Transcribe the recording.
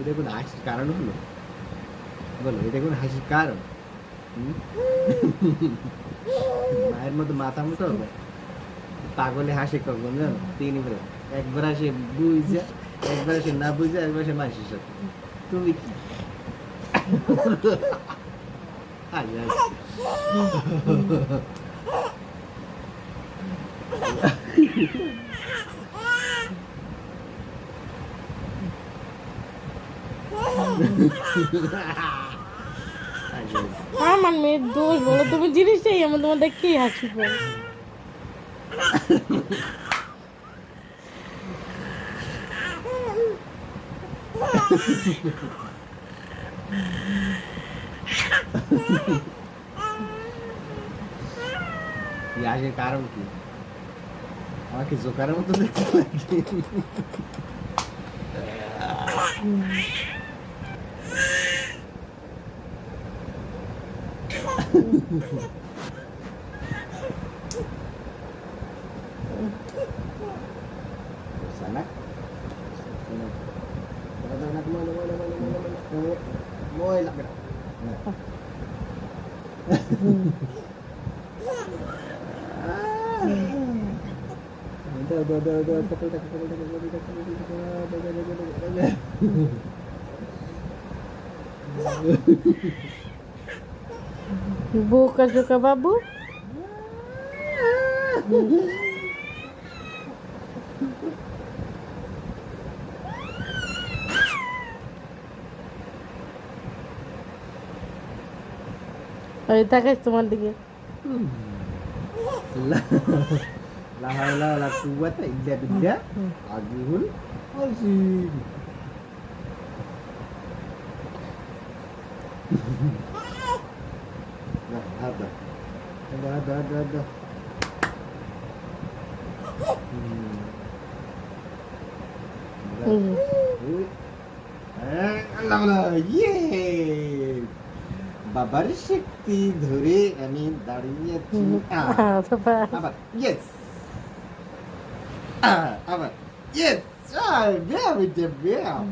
এটা কোনো হাসির কারণ হলো? বলো, এটা কোনো হাসির কারণ? মায়ের মতো মাথা মতো হবে, পাগলে হাসে কখন জানো? তিনবার, একবার আসে বুঝা, একবার আসে না বুঝা, একবার আসে মাসির সাথে। তুমি কি আমার মেয়ের দোষ বলো, তুমি জিনিসটাই এমন, তোমার দেখেই হাসি পায়। হাসির কারণ কি? আমাকে জোকারের মতো দেখতে লাগে। Sana. Môi lặng cái বোকা জোকা বাবু। ওই তাকাইস তোমার দিকে। La haula wala quwwata illa billah. Azizul azim. Nah, ada. Ada. Allah, yeah. বাবার শক্তি ধরে আমি দাঁড়িয়েছি। আবার ইয়েস, আবার ইয়েস, ব্যায়াম।